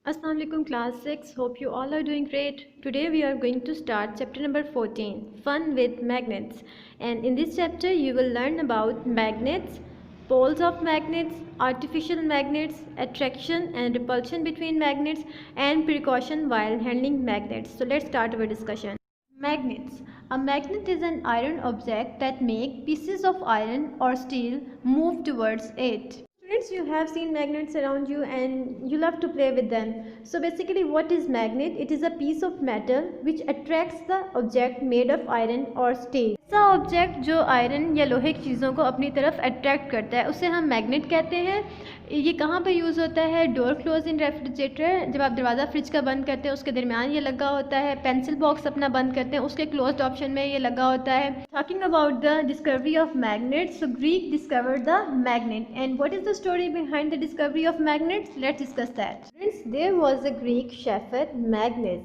Assalamu alaikum class 6. Hope you all are doing great. Today we are going to start chapter number 14, Fun with Magnets. And in this chapter you will learn about magnets, poles of magnets, artificial magnets, attraction and repulsion between magnets, and precaution while handling magnets. So let's start our discussion. Magnets. A magnet is an iron object that make pieces of iron or steel move towards it. Students, you have seen magnets around you and you love to play with them. So basically what is magnet? It is a piece of metal which attracts the object made of iron or steel. ऐसा object जो iron या लोहे की चीज़ों को अपनी तरफ attract करता है उसे हम मैग्नेट कहते हैं। ये कहाँ पर यूज़ होता है? डोर क्लोज इन रेफ्रिजरेटर, जब आप दरवाज़ा फ्रिज का बंद करते हैं उसके दरमियान ये लगा होता है। पेंसिल बॉक्स अपना बंद करते हैं उसके क्लोज्ड ऑप्शन में ये लगा होता है। Talking about the discovery of magnets, so Greek discovered the magnet and what is the story behind the discovery of magnets? Let's discuss that. Friends, there was a Greek shepherd Magnus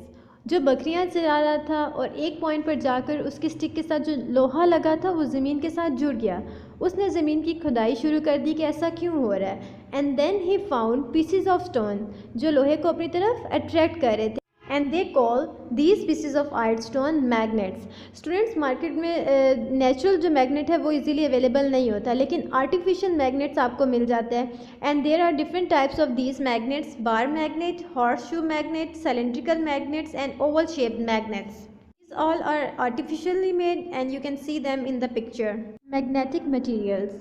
जो बकरियां चरा रहा था और एक point पर जाकर उसके स्टिक के साथ जो लोहा लगा था वो ज़मीन के साथ जुड़ गया। उसने ज़मीन की खुदाई शुरू कर दी कि ऐसा क्यों हो रहा है। And then he found pieces of stone जो लोहे को अपनी तरफ अट्रैक्ट कर रहे थे। And they call these pieces of ironstone magnets. Students, market में नेचुरल जो मैग्नेट है वो इजीली अवेलेबल नहीं होता, लेकिन आर्टिफिशियल मैग्नेट्स आपको मिल जाते हैं। And there are different types of these magnets: bar magnet, horseshoe magnet, cylindrical magnets and oval shaped magnets. These all are artificially made and you can see them in the picture. Magnetic materials.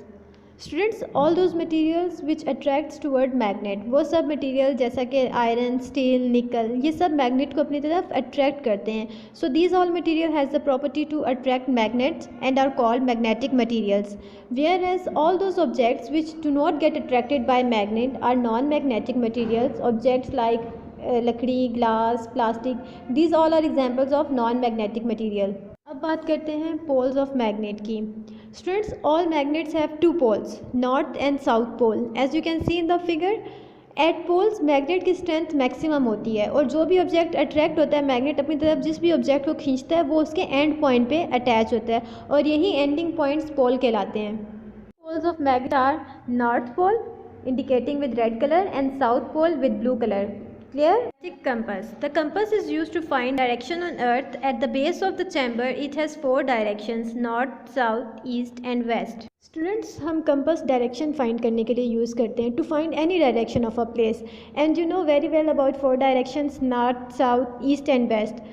Students, all those materials which attracts toward magnet, वो सब material जैसा कि iron, steel, निकल, ये सब magnet को अपनी तरफ अट्रैक्ट करते हैं. So these all material has the property to attract magnets and are called magnetic materials. Whereas all those objects which do not get attracted by magnet are non magnetic materials. Objects like लकड़ी, glass, plastic, these all are examples of non magnetic material. अब बात करते हैं poles of magnet की. Students, all magnets have two poles, north and south pole. As you can see in the figure, at poles magnet की strength maximum होती है और जो भी ऑब्जेक्ट अट्रैक्ट होता है मैग्नेट अपनी तरफ जिस भी ऑब्जेक्ट को खींचता है वो उसके एंड पॉइंट पे अटैच होता है और यही एंडिंग पॉइंट्स पोल कहलाते हैं. Poles of magnet are north pole indicating with red colour and south pole with blue colour. Clear? Compass. The compass is used to find direction on earth. At the base of the chamber it has 4 directions: north, south, east and west. Students, हम compass direction find करने के लिए use करते हैं to find any direction of a place. And you know very well about 4 directions: north, south, east and west.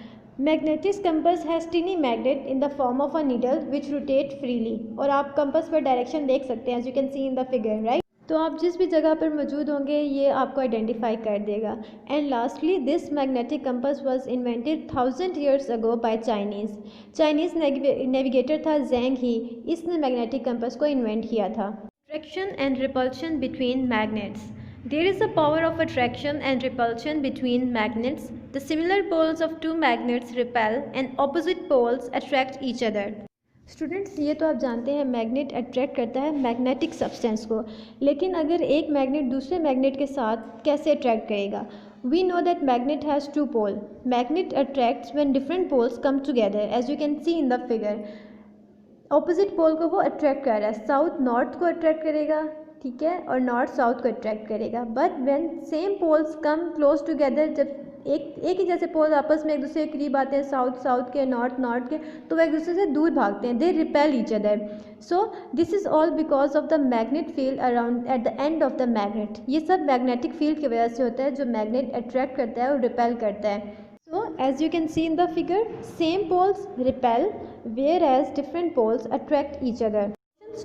Magnetic compass has tiny magnet in the form of a needle which rotate freely. और आप compass पर direction देख सकते हैं as you can see in the figure, right? तो आप जिस भी जगह पर मौजूद होंगे ये आपको आइडेंटिफाई कर देगा. And lastly, this magnetic compass was invented 1000 years ago by Chinese navigator था ज़ेंग ही. इसने मैग्नेटिक कंपास को इन्वेंट किया था. Attraction and repulsion between magnets. There is a power of attraction and repulsion between magnets. The similar poles of two magnets repel and opposite poles attract each other. Students, ये तो आप जानते हैं magnet attract करता है magnetic substance को, लेकिन अगर एक मैग्नेट दूसरे मैग्नेट के साथ कैसे अट्रैक्ट करेगा? We know that magnet has 2 pole. Magnet attracts when different poles come together as you can see in the figure. Opposite pole को वो अट्रैक्ट कर रहा है. साउथ नॉर्थ को अट्रैक्ट करेगा, ठीक है, और नॉर्थ साउथ को अट्रैक्ट करेगा. But when same poles come close together, जब एक ही जैसे पोल आपस में एक दूसरे के करीब आते हैं, साउथ के, नॉर्थ के, तो वह एक दूसरे से दूर भागते हैं. They repel each other. So this is all because of the magnet field around at the end of the magnet. ये सब मैग्नेटिक फील्ड की वजह से होता है जो मैग्नेट अट्रैक्ट करता है और रिपेल करता है. So as you can see in the figure, same poles repel whereas different poles attract each other.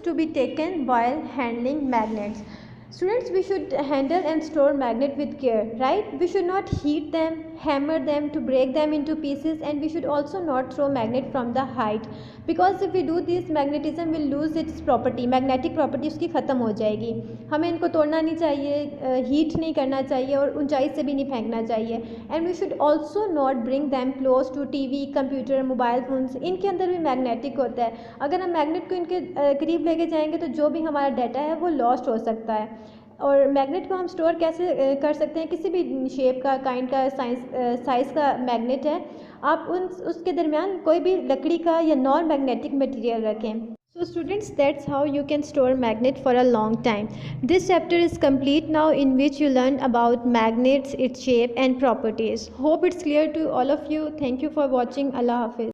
To be taken while handling magnets. Students, we should handle and store magnet with care, right? We should not heat them, hammer them to break them into pieces, and we should also not throw magnet from the height, because if we do this, magnetism will lose its property. Magnetic property उसकी ख़त्म हो जाएगी. हमें इनको तोड़ना नहीं चाहिए, heat नहीं करना चाहिए और ऊंचाई से भी नहीं फेंकना चाहिए. And we should also not bring them close to TV, computer, mobile phones. इनके अंदर भी मैग्नेटिक होता है. अगर हम मैग्नेट को इनके करीब लेके जाएंगे तो जो भी हमारा डाटा है वो लॉस्ट हो सकता है. और मैग्नेट को हम स्टोर कैसे कर सकते हैं? किसी भी शेप का, काइंड का, साइज़ का मैग्नेट है, आप उसके दरमियान कोई भी लकड़ी का या नॉन मैग्नेटिक मटेरियल रखें. So students, that's how you can store magnet for a long time. This chapter is complete now, in which you learn about magnets, its shape and properties. Hope it's clear to all of you. Thank you for watching. Allah Hafiz.